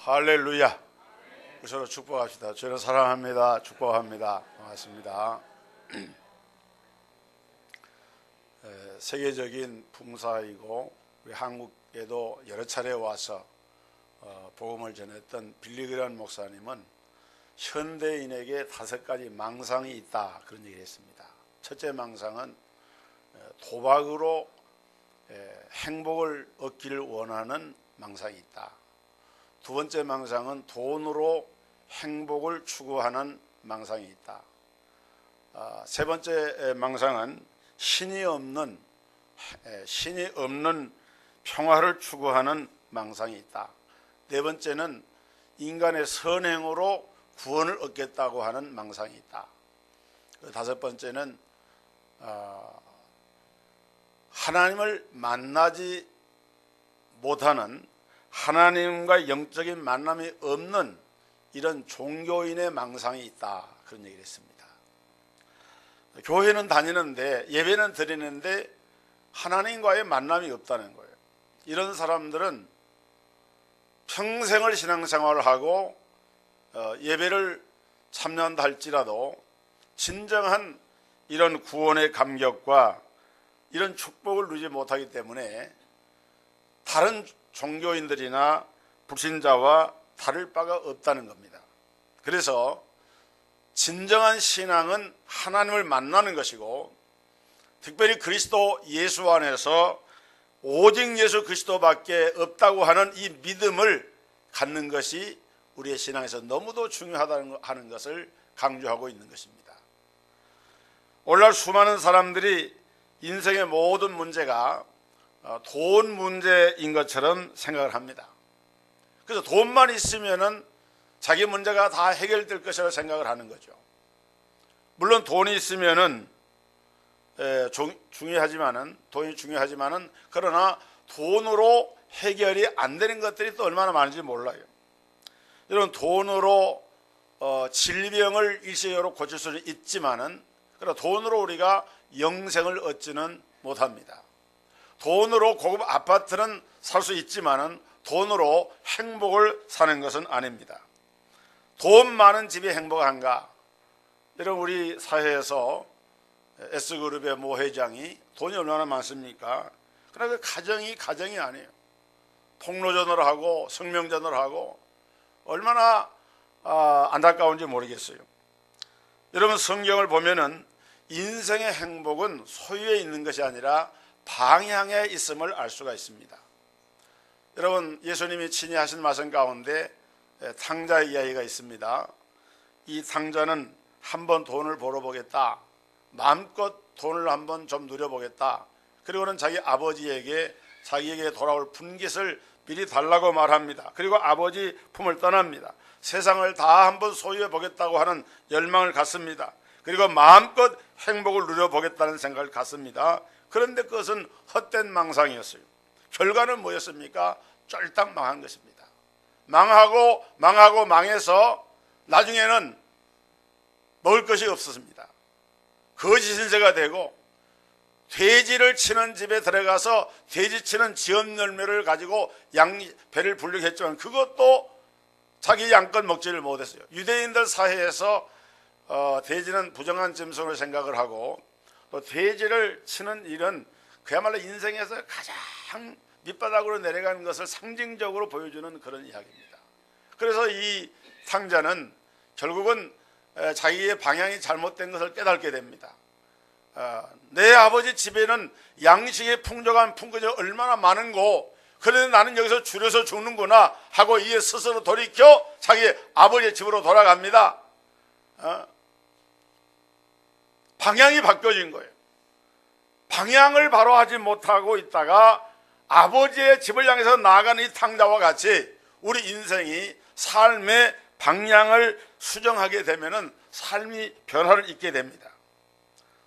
할렐루야. 서로 축복합시다. 저는 사랑합니다. 축복합니다. 반갑습니다. 세계적인 풍사이고 우리 한국에도 여러 차례 와서 복음을 전했던 빌리그란 목사님은 현대인에게 5가지 망상이 있다, 그런 얘기를 했습니다. 첫째 망상은 도박으로 행복을 얻기를 원하는 망상이 있다. 두 번째 망상은 돈으로 행복을 추구하는 망상이 있다. 세 번째 망상은 신이 없는 평화를 추구하는 망상이 있다. 네 번째는 인간의 선행으로 구원을 얻겠다고 하는 망상이 있다. 다섯 번째는 하나님을 만나지 못하는, 하나님과 영적인 만남이 없는 이런 종교인의 망상이 있다, 그런 얘기를 했습니다. 교회는 다니는데, 예배는 드리는데 하나님과의 만남이 없다는 거예요. 이런 사람들은 평생을 신앙생활을 하고 예배를 참여한다 할지라도 진정한 이런 구원의 감격과 이런 축복을 누리지 못하기 때문에 다른 종교인들이나 불신자와 다를 바가 없다는 겁니다. 그래서 진정한 신앙은 하나님을 만나는 것이고, 특별히 그리스도 예수 안에서 오직 예수 그리스도밖에 없다고 하는 이 믿음을 갖는 것이 우리의 신앙에서 너무도 중요하다는 것을 강조하고 있는 것입니다. 오늘날 수많은 사람들이 인생의 모든 문제가 돈 문제인 것처럼 생각을 합니다. 그래서 돈만 있으면은 자기 문제가 다 해결될 것이라고 생각을 하는 거죠. 물론 돈이 있으면은 돈이 중요하지만은 그러나 돈으로 해결이 안 되는 것들이 또 얼마나 많은지 몰라요. 이런 돈으로 질병을 일시적으로 고칠 수는 있지만은, 그러나 돈으로 우리가 영생을 얻지는 못합니다. 돈으로 고급 아파트는 살 수 있지만은 돈으로 행복을 사는 것은 아닙니다. 돈 많은 집이 행복한가? 여러분, 우리 사회에서 S그룹의 모 회장이 돈이 얼마나 많습니까? 그러나 그 가정이 아니에요. 폭로전을 하고 성명전을 하고 얼마나 안타까운지 모르겠어요. 여러분, 성경을 보면은 인생의 행복은 소유에 있는 것이 아니라 방향에 있음을 알 수가 있습니다. 여러분, 예수님이 친히 하신 말씀 가운데 탕자 이야기가 있습니다. 이 탕자는 한번 돈을 벌어보겠다, 마음껏 돈을 한번 좀 누려보겠다, 그리고는 자기 아버지에게 자기에게 돌아올 분깃을 미리 달라고 말합니다. 그리고 아버지 품을 떠납니다. 세상을 다 한번 소유해 보겠다고 하는 열망을 갖습니다. 그리고 마음껏 행복을 누려보겠다는 생각을 갖습니다. 그런데 그것은 헛된 망상이었어요. 결과는 뭐였습니까? 쫄딱 망한 것입니다. 망해서 나중에는 먹을 것이 없었습니다. 거지 신세가 되고, 돼지를 치는 집에 들어가서 돼지 치는 지엄 열매를 가지고 배를 불리게 했지만 그것도 자기 양껏 먹지를 못했어요. 유대인들 사회에서 돼지는 부정한 짐승으로 생각을 하고, 또 돼지를 치는 일은 그야말로 인생에서 가장 밑바닥으로 내려가는 것을 상징적으로 보여주는 그런 이야기입니다. 그래서 이 탕자는 결국은 자기의 방향이 잘못된 것을 깨닫게 됩니다. 내 아버지 집에는 양식의 풍족한 품꾼이 얼마나 많은고, 그런데 나는 여기서 줄여서 죽는구나 하고 이에 스스로 돌이켜 자기 아버지의 집으로 돌아갑니다. 방향이 바뀌어진 거예요. 방향을 바로 하지 못하고 있다가 아버지의 집을 향해서 나아가는 이 탕자와 같이 우리 인생이 삶의 방향을 수정하게 되면은 삶이 변화를 입게 됩니다.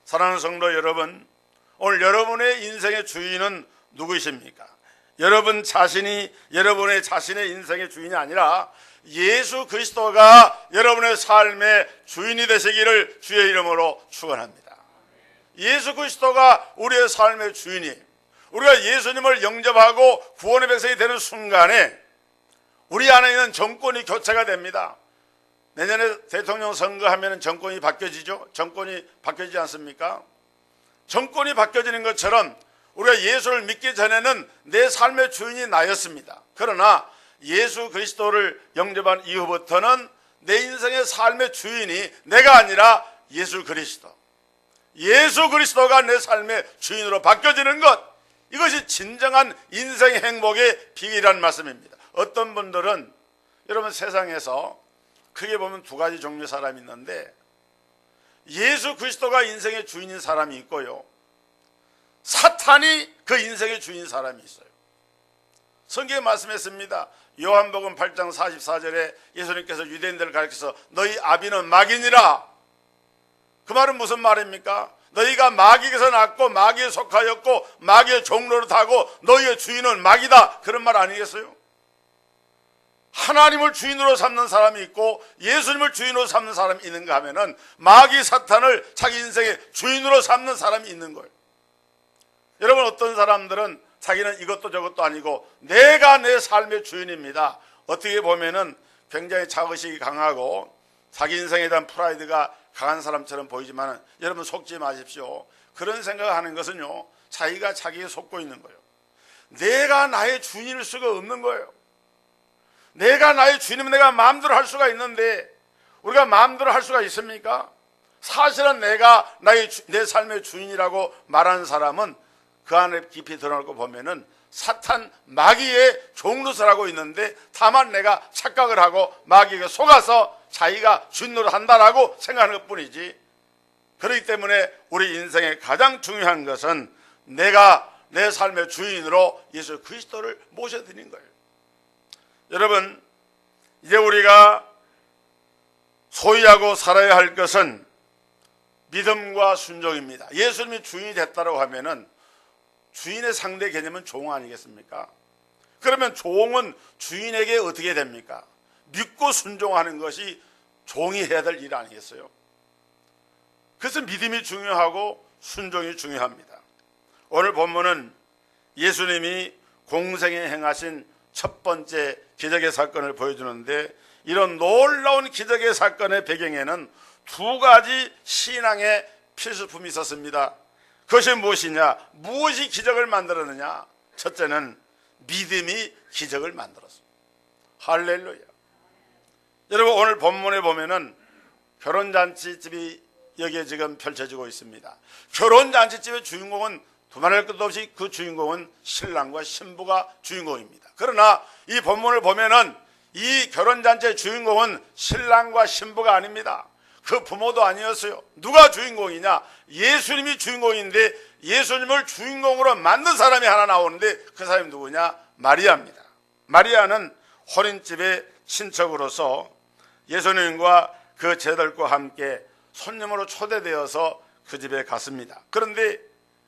사랑하는 성도 여러분, 오늘 여러분의 인생의 주인은 누구이십니까? 여러분 자신이 여러분의 자신의 인생의 주인이 아니라 예수 그리스도가 여러분의 삶의 주인이 되시기를 주의 이름으로 축원합니다. 예수 그리스도가 우리의 삶의 주인이에요. 우리가 예수님을 영접하고 구원의 백성이 되는 순간에 우리 안에 있는 정권이 교체가 됩니다. 내년에 대통령 선거하면 정권이 바뀌어지죠. 정권이 바뀌어지지 않습니까? 정권이 바뀌어지는 것처럼 우리가 예수를 믿기 전에는 내 삶의 주인이 나였습니다. 그러나 예수 그리스도를 영접한 이후부터는 내 인생의 삶의 주인이 내가 아니라 예수 그리스도. 예수 그리스도가 내 삶의 주인으로 바뀌어지는 것, 이것이 진정한 인생의 행복의 비결이라는 말씀입니다. 어떤 분들은, 여러분 세상에서 크게 보면 두 가지 종류의 사람이 있는데, 예수 그리스도가 인생의 주인인 사람이 있고요, 사탄이 그 인생의 주인 사람이 있어요. 성경에 말씀했습니다. 요한복음 8장 44절에 예수님께서 유대인들을 가르쳐서 너희 아비는 마귀니라. 그 말은 무슨 말입니까? 너희가 마귀에서 났고 마귀에 속하였고 마귀의 종로를 타고 너희의 주인은 마귀다, 그런 말 아니겠어요? 하나님을 주인으로 삼는 사람이 있고 예수님을 주인으로 삼는 사람이 있는가 하면은 마귀 사탄을 자기 인생의 주인으로 삼는 사람이 있는 거예요. 여러분, 어떤 사람들은 자기는 이것도 저것도 아니고 내가 내 삶의 주인입니다. 어떻게 보면은 굉장히 자의식이 강하고 자기 인생에 대한 프라이드가 강한 사람처럼 보이지만 여러분 속지 마십시오. 그런 생각하는 것은요, 자기가 자기에 속고 있는 거예요. 내가 나의 주인일 수가 없는 거예요. 내가 나의 주인이면 내가 마음대로 할 수가 있는데, 우리가 마음대로 할 수가 있습니까? 사실은 내가 내 삶의 주인이라고 말하는 사람은 그 안에 깊이 드러나고 보면은 사탄 마귀의 종노릇을 하고 있는데, 다만 내가 착각을 하고 마귀에게 속아서 자기가 주인으로 한다라고 생각하는 것뿐이지. 그렇기 때문에 우리 인생의 가장 중요한 것은 내가 내 삶의 주인으로 예수 그리스도를 모셔드리는 거예요. 여러분, 이제 우리가 소유하고 살아야 할 것은 믿음과 순종입니다. 예수님이 주인이 됐다고 하면은 주인의 상대 개념은 종 아니겠습니까? 그러면 종은 주인에게 어떻게 됩니까? 믿고 순종하는 것이 종이 해야 될 일 아니겠어요? 그래서 믿음이 중요하고 순종이 중요합니다. 오늘 본문은 예수님이 공생에 행하신 첫 번째 기적의 사건을 보여주는데, 이런 놀라운 기적의 사건의 배경에는 두 가지 신앙의 필수품이 있었습니다. 그것이 무엇이냐? 무엇이 기적을 만들었느냐? 첫째는 믿음이 기적을 만들었습니다. 할렐루야. 여러분, 오늘 본문에 보면은 결혼잔치집이 여기에 지금 펼쳐지고 있습니다. 결혼잔치집의 주인공은 두말할 것도 없이 그 주인공은 신랑과 신부가 주인공입니다. 그러나 이 본문을 보면은 이 결혼잔치의 주인공은 신랑과 신부가 아닙니다. 그 부모도 아니었어요. 누가 주인공이냐? 예수님이 주인공인데, 예수님을 주인공으로 만든 사람이 하나 나오는데, 그 사람이 누구냐? 마리아입니다. 마리아는 혼인집의 친척으로서 예수님과 그 제자들과 함께 손님으로 초대되어서 그 집에 갔습니다. 그런데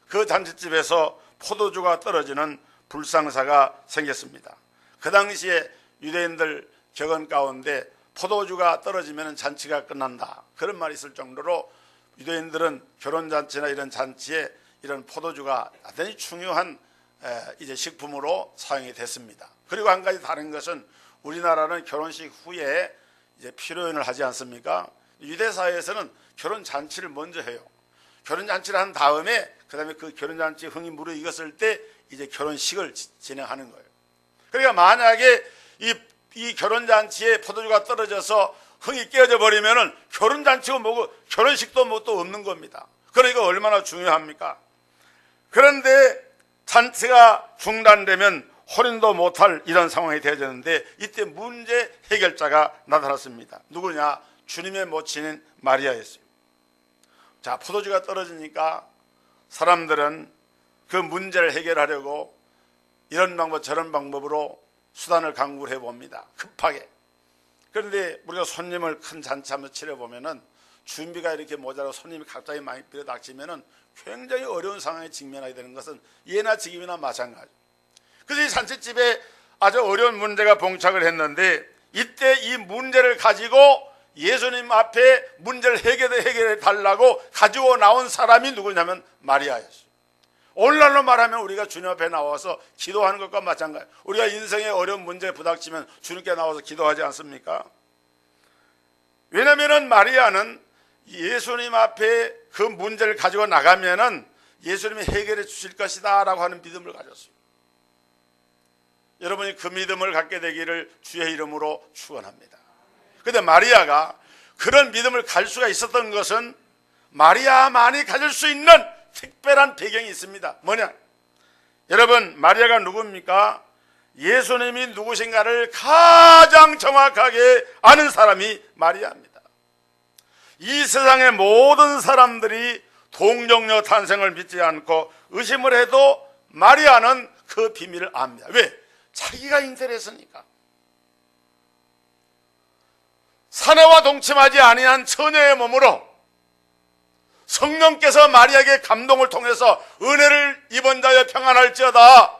그 잔치집에서 포도주가 떨어지는 불상사가 생겼습니다. 그 당시에 유대인들 격언 가운데 포도주가 떨어지면 잔치가 끝난다, 그런 말이 있을 정도로 유대인들은 결혼잔치나 이런 잔치에 이런 포도주가 대단히 중요한 이제 식품으로 사용이 됐습니다. 그리고 한 가지 다른 것은, 우리나라는 결혼식 후에 이제 피로연을 하지 않습니까? 유대 사회에서는 결혼잔치를 먼저 해요. 결혼잔치를 한 다음에 그 다음에 그 결혼잔치 흥이 무르익었을 때 이제 결혼식을 진행하는 거예요. 그러니까 만약에 이 결혼잔치에 포도주가 떨어져서 흥이 깨어져 버리면은 결혼잔치고 뭐고 결혼식도 뭐 또 없는 겁니다. 그러니까 얼마나 중요합니까? 그런데 잔치가 중단되면 혼인도 못할 이런 상황이 되어졌는데, 이때 문제 해결자가 나타났습니다. 누구냐? 주님의 모친인 마리아였어요. 자, 포도주가 떨어지니까 사람들은 그 문제를 해결하려고 이런 방법 저런 방법으로 수단을 강구를 해봅니다. 급하게. 그런데 우리가 손님을 큰 잔치 한번 치러보면은 준비가 이렇게 모자라고 손님이 갑자기 많이 빌어닥치면은 굉장히 어려운 상황에 직면하게 되는 것은 예나 지금이나 마찬가지. 그래서 이 잔치집에 아주 어려운 문제가 봉착을 했는데, 이때 이 문제를 가지고 예수님 앞에 문제를 해결해 달라고 가지고 나온 사람이 누구냐면 마리아였어요. 오늘날로 말하면 우리가 주님 앞에 나와서 기도하는 것과 마찬가지예요. 우리가 인생의 어려운 문제에 부닥치면 주님께 나와서 기도하지 않습니까? 왜냐하면 마리아는 예수님 앞에 그 문제를 가지고 나가면은 예수님이 해결해 주실 것이다 라고 하는 믿음을 가졌어요. 여러분이 그 믿음을 갖게 되기를 주의 이름으로 축원합니다. 그런데 마리아가 그런 믿음을 가질 수가 있었던 것은 마리아만이 가질 수 있는 특별한 배경이 있습니다. 뭐냐? 여러분, 마리아가 누굽니까? 예수님이 누구신가를 가장 정확하게 아는 사람이 마리아입니다. 이 세상의 모든 사람들이 동정녀 탄생을 믿지 않고 의심을 해도 마리아는 그 비밀을 압니다. 왜? 자기가 잉태했으니까. 사내와 동침하지 아니한 처녀의 몸으로 성령께서 마리아에게 감동을 통해서 은혜를 입은 자여 평안할지어다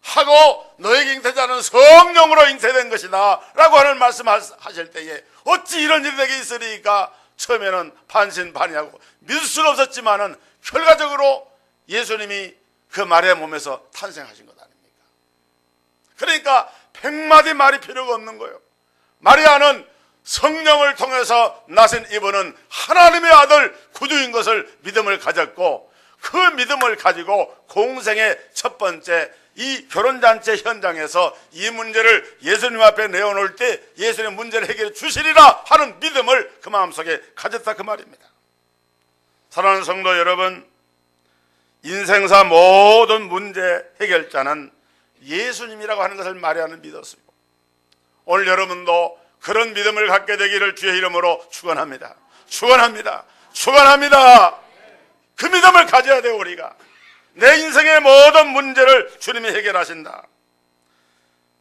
하고 너에게 잉태자는 성령으로 잉태된 것이다 라고 하는 말씀하실 때에 어찌 이런 일이 되게 있으리까 처음에는 반신반의하고 믿을 수가 없었지만은 결과적으로 예수님이 그 마리아 몸에서 탄생하신 것 아닙니까? 그러니까 100마디 말이 필요가 없는 거예요. 마리아는 성령을 통해서 나신 이분은 하나님의 아들 구주인 것을 믿음을 가졌고 그 믿음을 가지고 공생의 첫 번째 이 결혼잔치 현장에서 이 문제를 예수님 앞에 내어놓을 때 예수님의 문제를 해결해 주시리라 하는 믿음을 그 마음속에 가졌다 그 말입니다. 사랑하는 성도 여러분, 인생사 모든 문제 해결자는 예수님이라고 하는 것을 마리아는 믿었어요. 오늘 여러분도 그런 믿음을 갖게 되기를 주의 이름으로 축원합니다. 축원합니다. 축원합니다. 그 믿음을 가져야 돼요. 우리가 내 인생의 모든 문제를 주님이 해결하신다.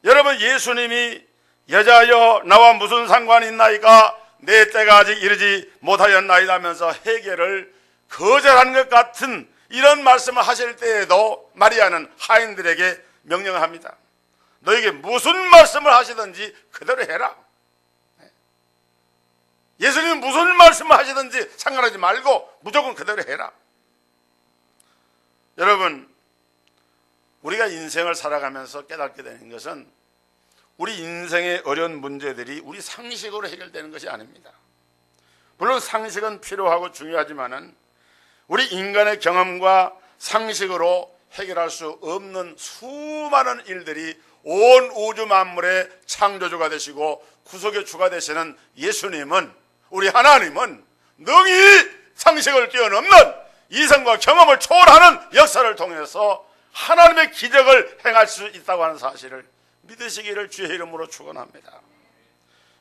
여러분, 예수님이 여자여 나와 무슨 상관이 있나이까 내 때가 아직 이르지 못하였나이다 하면서 해결을 거절하는 것 같은 이런 말씀을 하실 때에도 마리아는 하인들에게 명령을 합니다. 너에게 무슨 말씀을 하시든지 그대로 해라. 예수님이 무슨 말씀을 하시든지 상관하지 말고 무조건 그대로 해라. 여러분, 우리가 인생을 살아가면서 깨닫게 되는 것은 우리 인생의 어려운 문제들이 우리 상식으로 해결되는 것이 아닙니다. 물론 상식은 필요하고 중요하지만은 우리 인간의 경험과 상식으로 해결할 수 없는 수많은 일들이 온 우주 만물의 창조주가 되시고 구속의 주가 되시는 예수님은, 우리 하나님은 능히 상식을 뛰어넘는 이성과 경험을 초월하는 역사를 통해서 하나님의 기적을 행할 수 있다고 하는 사실을 믿으시기를 주의 이름으로 축원합니다.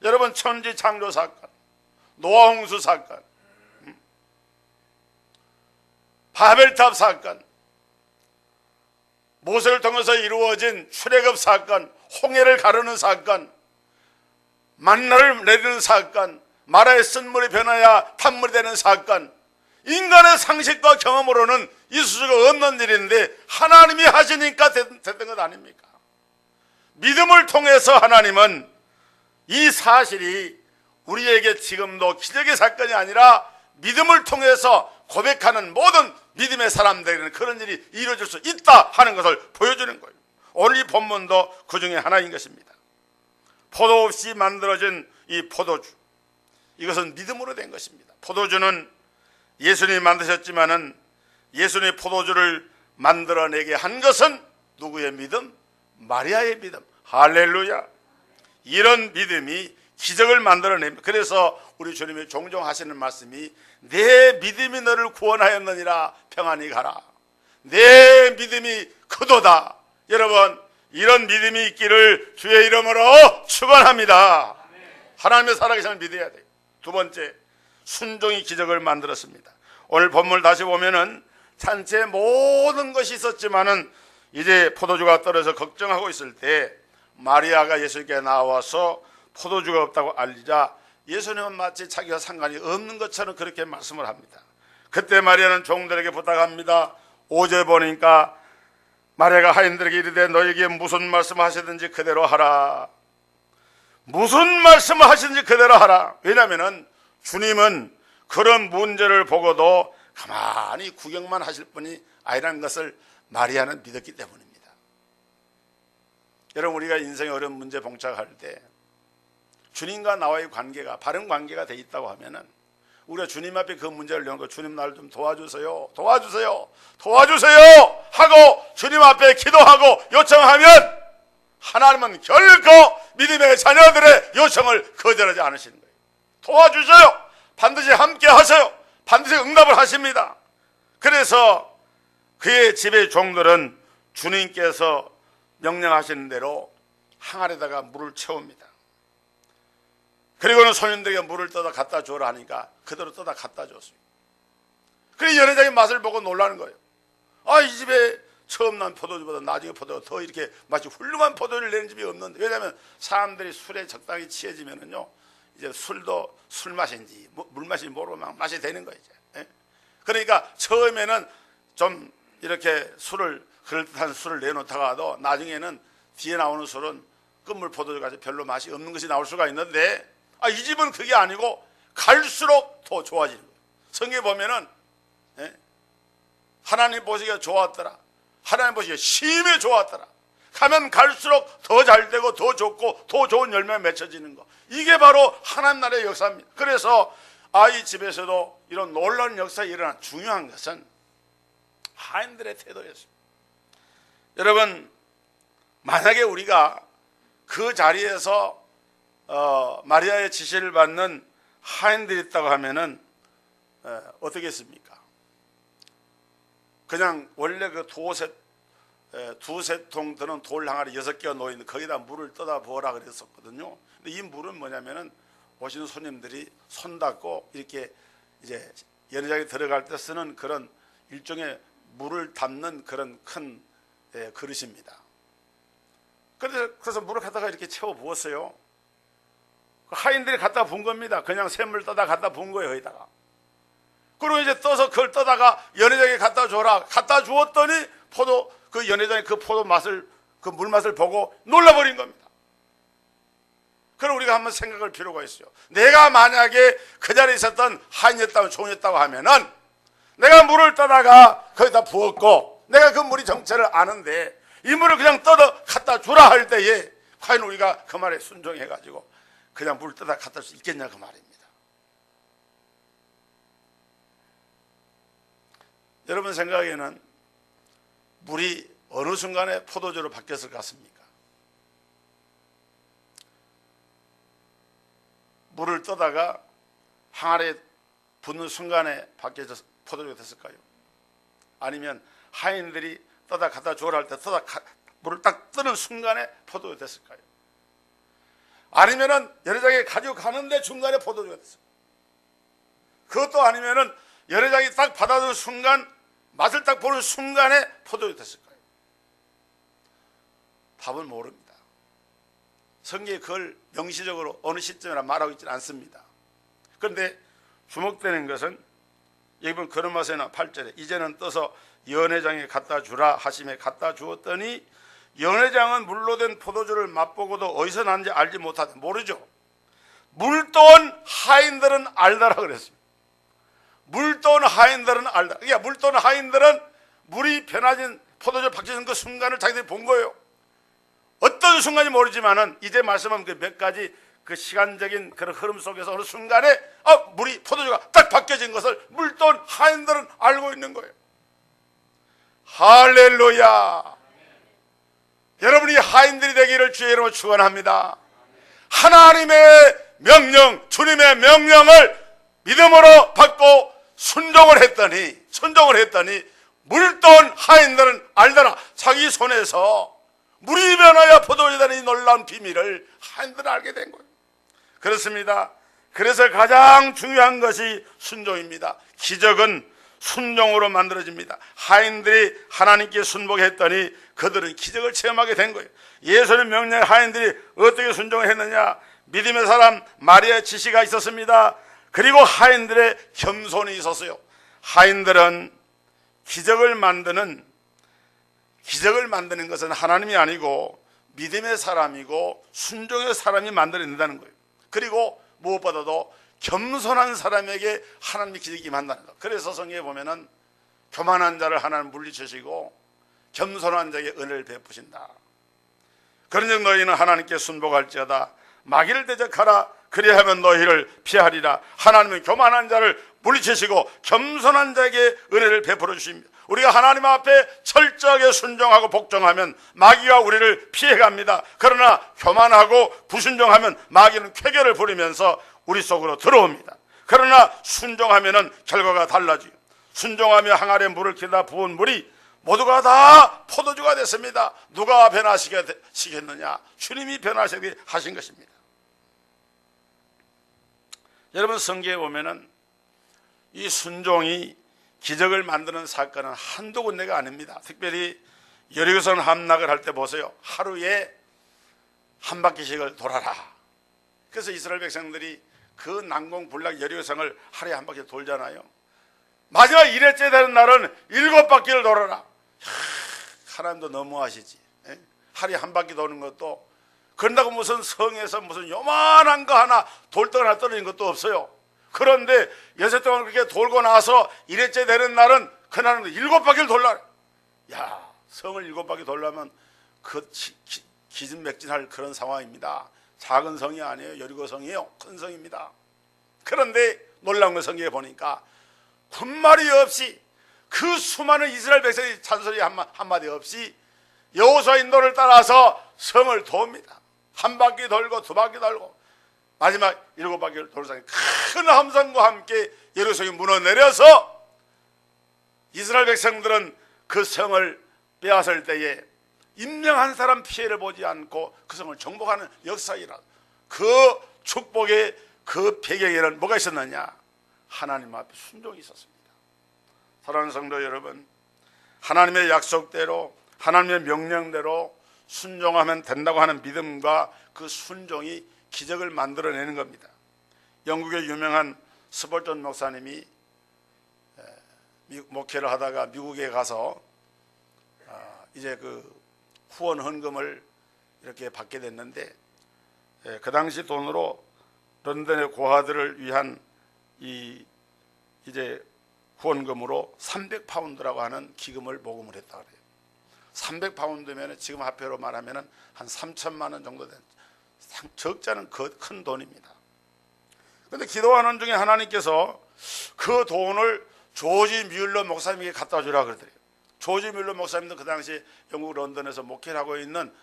여러분, 천지 창조 사건, 노아 홍수 사건, 바벨탑 사건, 모세를 통해서 이루어진 출애굽 사건, 홍해를 가르는 사건, 만나를 내리는 사건, 마라의 쓴물이 변하여 탄물이 되는 사건, 인간의 상식과 경험으로는 있을 수가 없는 일인데 하나님이 하시니까 됐던 것 아닙니까? 믿음을 통해서 하나님은 이 사실이 우리에게 지금도 기적의 사건이 아니라 믿음을 통해서 고백하는 모든 믿음의 사람들에게는 그런 일이 이루어질 수 있다 하는 것을 보여주는 거예요. 오늘 이 본문도 그 중에 하나인 것입니다. 포도 없이 만들어진 이 포도주, 이것은 믿음으로 된 것입니다. 포도주는 예수님이 만드셨지만은 예수님이 포도주를 만들어내게 한 것은 누구의 믿음? 마리아의 믿음. 할렐루야. 이런 믿음이 기적을 만들어냅니다. 그래서 우리 주님이 종종 하시는 말씀이 내 믿음이 너를 구원하였느니라 평안히 가라. 내 믿음이 크도다. 여러분, 이런 믿음이 있기를 주의 이름으로 축원합니다. 하나님의 살아계심을 믿어야 돼요. 두 번째, 순종이 기적을 만들었습니다. 오늘 본문을 다시 보면은 잔치에 모든 것이 있었지만은 이제 포도주가 떨어져 걱정하고 있을 때 마리아가 예수님께 나와서 포도주가 없다고 알리자 예수님은 마치 자기와 상관이 없는 것처럼 그렇게 말씀을 합니다. 그때 마리아는 종들에게 부탁합니다. 5절 보니까 마리아가 하인들에게 이르되 너에게 무슨 말씀을 하시든지 그대로 하라. 무슨 말씀을 하시든지 그대로 하라. 왜냐하면 주님은 그런 문제를 보고도 가만히 구경만 하실 분이 아니라는 것을 마리아는 믿었기 때문입니다. 여러분, 우리가 인생의 어려운 문제 봉착할 때 주님과 나와의 관계가 바른 관계가 돼 있다고 하면은 우리가 주님 앞에 그 문제를 내놓고 주님 나를 좀 도와주세요, 도와주세요, 도와주세요 하고 주님 앞에 기도하고 요청하면 하나님은 결코 믿음의 자녀들의 요청을 거절하지 않으시는 거예요. 도와주세요, 반드시 함께 하세요, 반드시 응답을 하십니다. 그래서 그의 집의 종들은 주님께서 명령하시는 대로 항아리에다가 물을 채웁니다. 그리고는 손님들에게 물을 떠다 갖다 주라 하니까 그대로 떠다 갖다 줬습니다. 그래서 연회장의 맛을 보고 놀라는 거예요. 아, 이 집에 처음 난 포도주보다 나중에 포도가 더 이렇게 맛이 훌륭한 포도를 내는 집이 없는데, 왜냐하면 사람들이 술에 적당히 취해지면은요, 이제 술도 술 맛인지 물 맛인지 모르고 막 맛이 되는 거예요. 이제. 그러니까 처음에는 좀 이렇게 술을 그럴듯한 술을 내놓다가도 나중에는 뒤에 나오는 술은 끝물 포도주가 별로 맛이 없는 것이 나올 수가 있는데, 이 집은 그게 아니고 갈수록 더 좋아지는 거예요. 성경에 보면은 하나님 보시기에 좋았더라, 하나님 보시기에 심히 좋았더라, 가면 갈수록 더 잘되고 더 좋고 더 좋은 열매가 맺혀지는 거, 이게 바로 하나님 나라의 역사입니다. 그래서 이 집에서도 이런 놀라운 역사가 일어난 중요한 것은 하인들의 태도였습니다. 여러분, 만약에 우리가 그 자리에서 마리아의 지시를 받는 하인들이 있다고 하면은 어떻겠습니까? 그냥 원래 그 두세 통 드는 돌 항아리 6개가 놓여있는 거기다 물을 떠다 부어라 그랬었거든요. 근데 이 물은 뭐냐면은 오시는 손님들이 손 닦고 이렇게 이제 연회장에 들어갈 때 쓰는 그런 일종의 물을 담는 그런 큰 그릇입니다. 그래서 물을 갖다가 이렇게 채워 부었어요. 하인들이 갖다 부은 겁니다. 그냥 샘물 떠다 갖다 부은 거예요, 거기다가. 그리고 이제 떠서 그걸 떠다가 연회장에 갖다 줘라. 갖다 주었더니 그 연회장의 그 포도 맛을, 그 물 맛을 보고 놀라버린 겁니다. 그럼 우리가 한번 생각할 필요가 있어요. 내가 만약에 그 자리에 있었던 하인이었다고 종이었다고 하면은 내가 물을 떠다가 거기다 부었고 내가 그 물이 정체를 아는데 이 물을 그냥 떠다 갖다 주라 할 때에 과연 우리가 그 말에 순종해가지고 그냥 물 떠다 갖다 줄 수 있겠냐, 그 말입니다. 여러분 생각에는 물이 어느 순간에 포도주로 바뀌었을 것 같습니까? 물을 떠다가 항아리에 붓는 순간에 바뀌어서 포도주가 됐을까요? 아니면 하인들이 떠다 갖다 주라 할 때 물을 딱 뜨는 순간에 포도주가 됐을까요? 아니면은 연회장에 가지고 가는데 중간에 포도주가 됐어요. 그것도 아니면은 연회장이 딱 받아들는 순간, 맛을 딱 보는 순간에 포도주가 됐을까요? 답은 모릅니다. 성경에 그걸 명시적으로 어느 시점이라 말하고 있지는 않습니다. 그런데 주목되는 것은 여기 보면 거론마서나 8절에 이제는 떠서 연회장에 갖다 주라 하심에 갖다 주었더니 연회장은 물로 된 포도주를 맛보고도 어디서 났는지 알지 못하다. 모르죠. 물 떠온 하인들은 알다라 그랬습니다. 물 떠온 하인들은 알다. 그러니까 물 떠온 하인들은 물이 변화진 포도주 바뀌는 그 순간을 자기들이 본 거예요. 어떤 순간인지 모르지만은 이제 말씀하면 그 몇 가지 그 시간적인 그런 흐름 속에서 어느 순간에 물이 포도주가 딱 바뀌어진 것을 물 떠온 하인들은 알고 있는 거예요. 할렐루야. 여러분이 하인들이 되기를 주의 이름으로 축원합니다. 하나님의 명령, 주님의 명령을 믿음으로 받고 순종을 했더니 물 떠온 하인들은 알더라. 자기 손에서 물이 변하여 포도주라는 이 놀라운 비밀을 하인들은 알게 된 거예요. 그렇습니다. 그래서 가장 중요한 것이 순종입니다. 기적은 순종으로 만들어집니다. 하인들이 하나님께 순복했더니 그들은 기적을 체험하게 된 거예요. 예수님 명령에 하인들이 어떻게 순종을 했느냐? 믿음의 사람 마리아의 지시가 있었습니다. 그리고 하인들의 겸손이 있었어요. 하인들은 기적을 만드는 것은 하나님이 아니고 믿음의 사람이고 순종의 사람이 만들어낸다는 거예요. 그리고 무엇보다도 겸손한 사람에게 하나님이 기적이 임한다는 것. 그래서 성경에 보면은 교만한 자를 하나님 물리치시고 겸손한 자에게 은혜를 베푸신다. 그런즉 너희는 하나님께 순복할지어다. 마귀를 대적하라. 그리하면 너희를 피하리라. 하나님은 교만한 자를 물리치시고 겸손한 자에게 은혜를 베풀어 주십니다. 우리가 하나님 앞에 철저하게 순종하고 복종하면 마귀가 우리를 피해갑니다. 그러나 교만하고 불순종하면 마귀는 쾌결을 부리면서 우리 속으로 들어옵니다. 그러나 순종하면 결과가 달라지요. 순종하며 항아리에 물을 기다 부은 물이 모두가 다 포도주가 됐습니다. 누가 변화시켰느냐? 주님이 변화시키게 하신 것입니다. 여러분, 성경에 보면은 이 순종이 기적을 만드는 사건은 한두 군데가 아닙니다. 특별히 여리고성 함락을 할 때 보세요. 하루에 한 바퀴씩을 돌아라. 그래서 이스라엘 백성들이 그 난공불락 여리고성을 하루에 한 바퀴 돌잖아요. 마지막 1회째 되는 날은 7바퀴를 돌아라. 하나님도 너무하시지. 하루에 한 바퀴 도는 것도, 그런다고 무슨 성에서 무슨 요만한 거 하나 돌덩이 하나 떨어진 것도 없어요. 그런데 여섯 동안 그렇게 돌고 나서 1회째 되는 날은 그날은 7바퀴를 돌라. 야, 성을 7바퀴 돌려면 그 기진맥진할 그런 상황입니다. 작은 성이 아니에요. 여리고성이에요. 큰 성입니다. 그런데 놀라운 걸 성경에 보니까 군말이 없이 그 수많은 이스라엘 백성의 잔소리 한마디 없이 여호수아 인도를 따라서 성을 돕니다. 한 바퀴 돌고 두 바퀴 돌고 마지막 7바퀴를 돌상에 큰 함성과 함께 여리고성이 무너내려서 이스라엘 백성들은 그 성을 빼앗을 때에 인명 한 사람 피해를 보지 않고 그 성을 정복하는 역사이라. 그 축복의 그 배경에는 뭐가 있었느냐? 하나님 앞에 순종이 있었습니다. 사랑하는 성도 여러분, 하나님의 약속대로 하나님의 명령대로 순종하면 된다고 하는 믿음과 그 순종이 기적을 만들어내는 겁니다. 영국의 유명한 스볼전 목사님이 목회를 하다가 미국에 가서 이제 그 후원 헌금을 이렇게 받게 됐는데, 그 당시 돈으로 런던의 고아들을 위한 이제 후원금으로 300파운드라고 하는 기금을 모금을 했다 그래요. 300파운드면 지금 화폐로 말하면 한 3천만 원 정도 되는, 적지 않은 큰 돈입니다. 그런데 기도하는 중에 하나님께서 그 돈을 조지 뮬러 목사님에게 갖다 주라 그러더래요. 조지 뮬러 목사님도 그 당시 영국 런던에서 목회를 하고 있는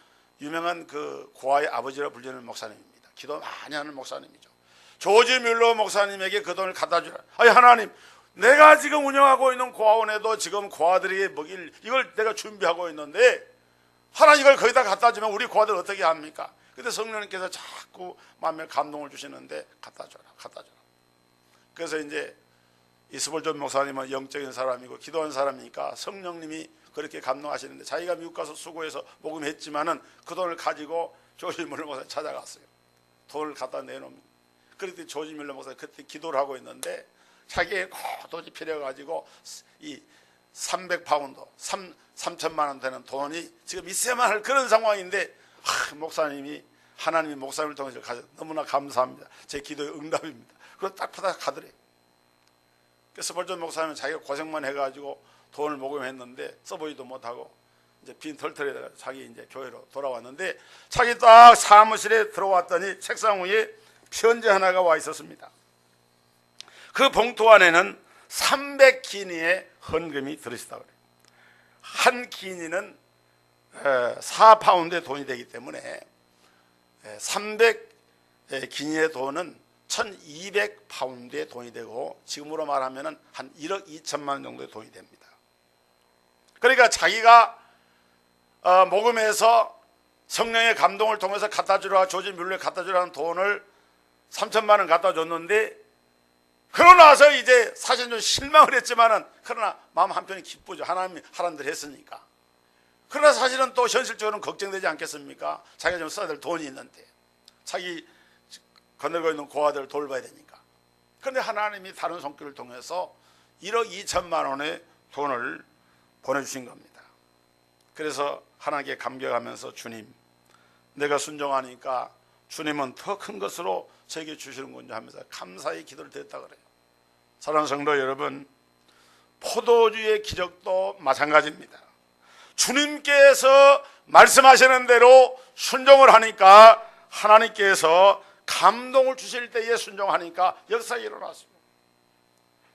유명한 그 고아의 아버지라 불리는 목사님입니다. 기도 많이 하는 목사님이죠. 조지 뮬러 목사님에게 그 돈을 갖다 주라. 아니, 하나님, 내가 지금 운영하고 있는 고아원에도 지금 고아들에게 먹일 이걸 내가 준비하고 있는데 하나님 이걸 거기다 갖다 주면 우리 고아들 어떻게 합니까? 근데 성령님께서 자꾸 마음에 감동을 주시는데 갖다 줘라. 그래서 이제 이스볼전 목사님은 영적인 사람이고 기도하는 사람이니까 성령님이 그렇게 감동하시는데 자기가 미국 가서 수고해서 모금했지만은 그 돈을 가지고 조지 뮬러 목사님 찾아갔어요. 돈을 갖다 내놓습니다. 그랬더니 조지 뮬러 목사님 그때 기도를 하고 있는데 자기의 돈이 필요해가지고 이 300파운드 3천만 원 되는 돈이 지금 있어야만 할 그런 상황인데 목사님이 하나님이 목사님을 통해서 너무나 감사합니다. 제 기도의 응답입니다. 그래서 딱 받아 가더래요. 그래서 스볼전 목사님은 자기가 고생만 해가지고 돈을 모금했는데 써보지도 못하고 이제 빈 털털에다가 자기 이제 교회로 돌아왔는데 자기 딱 사무실에 들어왔더니 책상 위에 편지 하나가 와 있었습니다. 그 봉투 안에는 300기니의 헌금이 들어있다고 그래요. 한 기니는 4파운드의 돈이 되기 때문에 300기니의 돈은 1200파운드의 돈이 되고 지금으로 말하면 한 1억 2천만 원 정도의 돈이 됩니다. 그러니까 자기가 모금해서 성령의 감동을 통해서 갖다 주라, 조지 뮬러에 갖다 주라는 돈을 3천만 원 갖다 줬는데 그러고 나서 이제 사실 좀 실망을 했지만은 그러나 마음 한편이 기쁘죠. 하나님이 하란 대로 했으니까. 그러나 사실은 또 현실적으로는 걱정되지 않겠습니까? 자기가 좀 써야 될 돈이 있는데 자기 거느리고 있는 고아들을 돌봐야 되니까. 그런데 하나님이 다른 손길을 통해서 1억 2천만 원의 돈을 보내주신 겁니다. 그래서 하나님께 감격하면서 주님, 내가 순종하니까 주님은 더 큰 것으로 저에게 주시는군요 하면서 감사의 기도를 드렸다 그래요. 사랑하는 성도 여러분, 포도주의 기적도 마찬가지입니다. 주님께서 말씀하시는 대로 순종을 하니까 하나님께서 감동을 주실 때에 순종하니까 역사가 일어났습니다.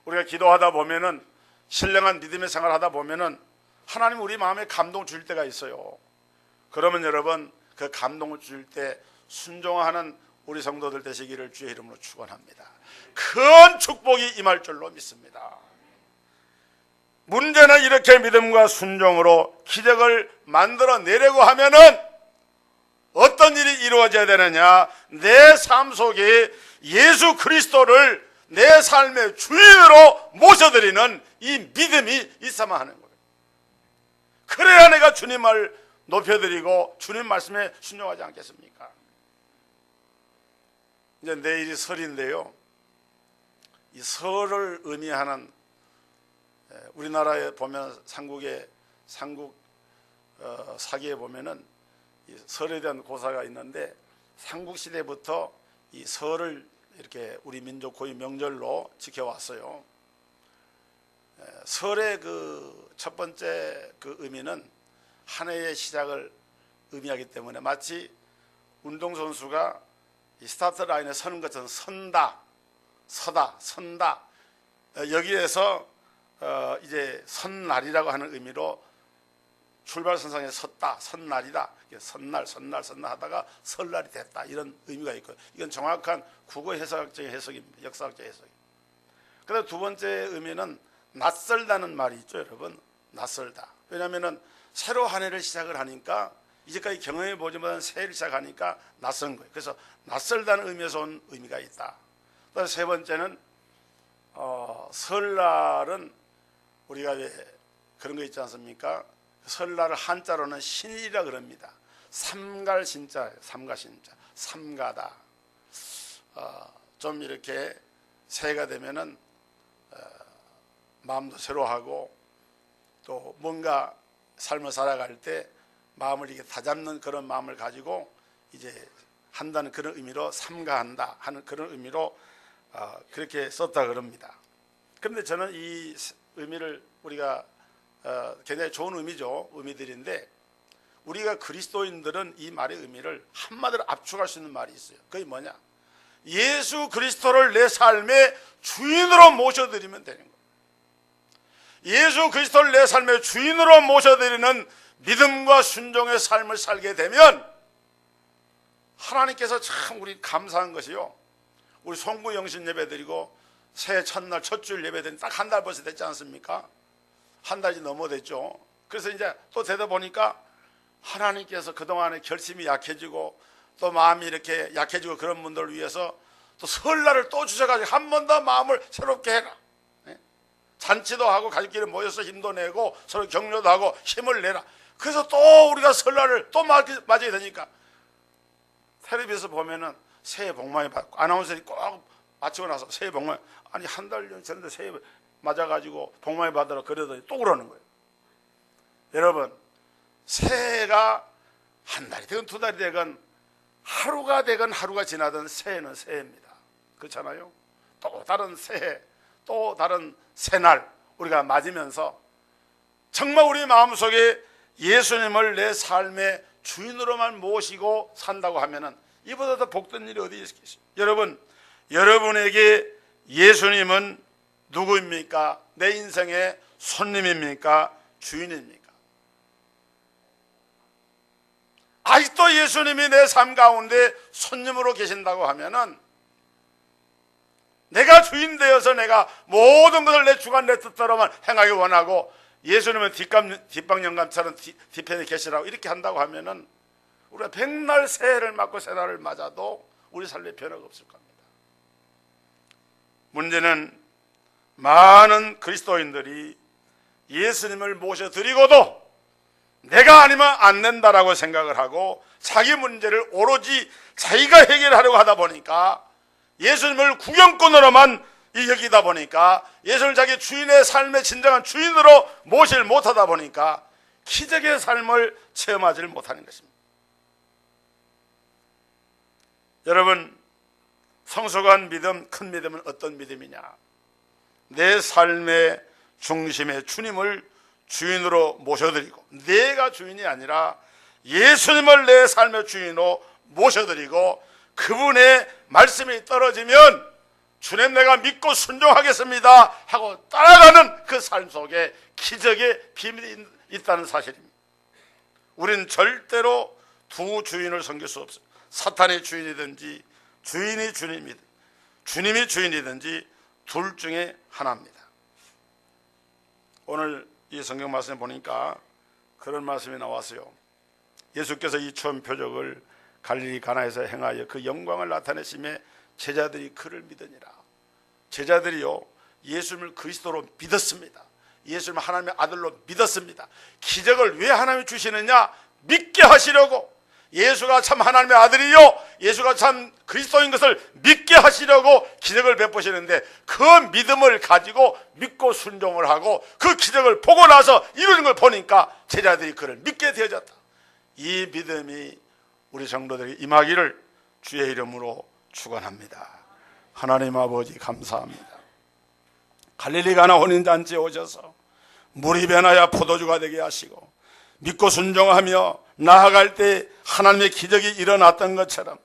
우리가 기도하다 보면은, 신령한 믿음의 생활을 하다 보면은 하나님 우리 마음에 감동 주실 때가 있어요. 그러면 여러분, 그 감동을 주실 때 순종하는 우리 성도들 되시기를 주의 이름으로 축원합니다. 큰 축복이 임할 줄로 믿습니다. 문제는 이렇게 믿음과 순종으로 기적을 만들어내려고 하면은 어떤 일이 이루어져야 되느냐? 내 삶 속에 예수 그리스도를 내 삶의 주인으로 모셔드리는 이 믿음이 있어야만 하는 거예요. 그래야 내가 주님을 높여드리고 주님 말씀에 순종하지 않겠습니까? 이제 내일이 설인데요, 이 설을 의미하는, 우리나라에 보면 삼국 사기에 보면은 이 설에 대한 고사가 있는데, 삼국 시대부터 이 설을 이렇게 우리 민족 고유 명절로 지켜왔어요. 설의 그 첫 번째 그 의미는 한 해의 시작을 의미하기 때문에 마치 운동선수가 이 스타트 라인에 서는 것처럼 선다, 서다, 선다. 여기에서 이제 선날이라고 하는 의미로 출발선상에 섰다, 선날이다, 선날 하다가 설날이 됐다, 이런 의미가 있고, 이건 정확한 국어 해석학적인 해석입니다. 역사학적 해석입니다. 그다음 두 번째 의미는 낯설다는 말이 있죠, 여러분. 낯설다. 왜냐하면은 새로 한 해를 시작을 하니까, 이제까지 경험해 보지 못한 새해를 시작하니까 낯선 거예요. 그래서 낯설다는 의미에서 온 의미가 있다. 그다음 세 번째는 설날은 우리가 왜 그런 거 있지 않습니까? 설날을 한자로는 신일이라 그럽니다. 삼갈신자예요. 삼가신자. 삼가다. 좀 이렇게 새해가 되면은 마음도 새로하고, 또 뭔가 삶을 살아갈 때 마음을 이렇게 다잡는 그런 마음을 가지고 이제 한다는 그런 의미로 삼가한다 하는 그런 의미로 그렇게 썼다 그럽니다. 그런데 저는 이 의미를 우리가 굉장히 좋은 의미죠. 의미들인데, 우리가 그리스도인들은 이 말의 의미를 한마디로 압축할 수 있는 말이 있어요. 그게 뭐냐? 예수 그리스도를 내 삶의 주인으로 모셔드리면 되는 거예요. 예수 그리스도를 내 삶의 주인으로 모셔드리는 믿음과 순종의 삶을 살게 되면 하나님께서 참 우리 감사한 것이요, 우리 송구 영신 예배 드리고 새해 첫날 첫 주일 예배 드린 딱 한 달 벌써 됐지 않습니까? 한 달이 넘어 됐죠. 그래서 이제 또 되다 보니까 하나님께서 그동안에 결심이 약해지고 또 마음이 이렇게 약해지고 그런 분들을 위해서 또 설날을 또 주셔가지고 한 번 더 마음을 새롭게 해라. 잔치도 하고 가족끼리 모여서 힘도 내고 서로 격려도 하고 힘을 내라. 그래서 또 우리가 설날을 또 맞아야 되니까 텔레비에서 보면은 새해 복 많이 받고, 아나운서들이 꼭 마치고 나서 새해 복 많이, 아니 한 달 전에 새해 맞아가지고 복 많이 받으라 그러더니 또 그러는 거예요. 여러분, 새해가 한 달이 되건 두 달이 되건 하루가 되건 하루가 지나든 새해는 새해입니다. 그렇잖아요. 또 다른 새해, 또 다른 새날 우리가 맞으면서 정말 우리 마음속에 예수님을 내 삶의 주인으로만 모시고 산다고 하면은 이보다 더 복된 일이 어디 있겠어요? 여러분, 여러분에게 예수님은 누구입니까? 내 인생의 손님입니까? 주인입니까? 아직도 예수님이 내 삶 가운데 손님으로 계신다고 하면은 내가 주인 되어서 내가 모든 것을 내 주관 내 뜻대로만 행하기 원하고 예수님은 뒷방 영감처럼 뒤편에 계시라고 이렇게 한다고 하면은 우리가 백날 새해를 맞고 새날을 맞아도 우리 삶에 변화가 없을 겁니다. 문제는 많은 그리스도인들이 예수님을 모셔드리고도 내가 아니면 안 된다라고 생각을 하고 자기 문제를 오로지 자기가 해결하려고 하다 보니까 예수님을 구경꾼으로만 여기다 보니까 예수님을 자기 주인의 삶의 진정한 주인으로 모시지 못하다 보니까 기적의 삶을 체험하지 못하는 것입니다. 여러분, 성숙한 믿음, 큰 믿음은 어떤 믿음이냐? 내 삶의 중심의 주님을 주인으로 모셔드리고, 내가 주인이 아니라 예수님을 내 삶의 주인으로 모셔드리고, 그분의 말씀이 떨어지면 주님 내가 믿고 순종하겠습니다 하고 따라가는 그 삶 속에 기적의 비밀이 있다는 사실입니다. 우리는 절대로 두 주인을 섬길 수 없어요. 사탄이 주인이든지 주인이 주님이든 주님이 주인이든지 둘 중에 하나입니다. 오늘 이 성경 말씀에 보니까 그런 말씀이 나왔어요. 예수께서 이 처음 표적을 갈릴리 가나에서 행하여 그 영광을 나타내심에 제자들이 그를 믿으니라. 제자들이요, 예수님을 그리스도로 믿었습니다. 예수님을 하나님의 아들로 믿었습니다. 기적을 왜 하나님이 주시느냐? 믿게 하시려고. 예수가 참 하나님의 아들이요, 예수가 참 그리스도인 것을 믿게 하시려고 기적을 베푸시는데, 그 믿음을 가지고 믿고 순종을 하고 그 기적을 보고 나서 이루는 걸 보니까 제자들이 그를 믿게 되어졌다. 이 믿음이 우리 성도들에게 임하기를 주의 이름으로 축원합니다. 하나님 아버지 감사합니다. 갈릴리 가나 혼인잔치에 오셔서 물이 변하여 포도주가 되게 하시고 믿고 순종하며 나아갈 때 하나님의 기적이 일어났던 것처럼,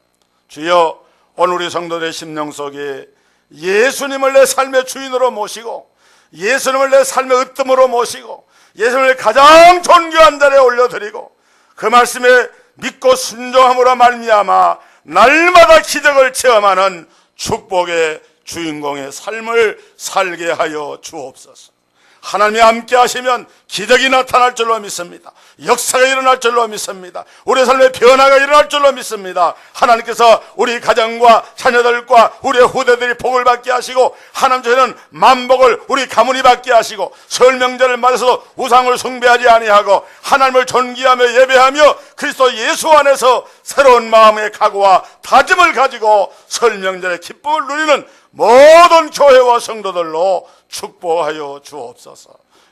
주여 오늘 우리 성도들의 심령 속에 예수님을 내 삶의 주인으로 모시고 예수님을 내 삶의 으뜸으로 모시고 예수님을 가장 존귀한 자리에 올려드리고 그 말씀에 믿고 순종함으로 말미암아 날마다 기적을 체험하는 축복의 주인공의 삶을 살게 하여 주옵소서. 하나님이 함께 하시면 기적이 나타날 줄로 믿습니다. 역사가 일어날 줄로 믿습니다. 우리 삶의 변화가 일어날 줄로 믿습니다. 하나님께서 우리 가정과 자녀들과 우리의 후대들이 복을 받게 하시고, 하나님 저희는 만복을 우리 가문이 받게 하시고, 설 명절을 맞아서 우상을 숭배하지 아니하고 하나님을 존귀하며 예배하며 그리스도 예수 안에서 새로운 마음의 각오와 다짐을 가지고 설 명절의 기쁨을 누리는 모든 교회와 성도들로 축복하여 주옵소서.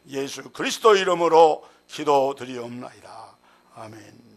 예수 그리스도 이름으로 기도드리옵나이다. 아멘.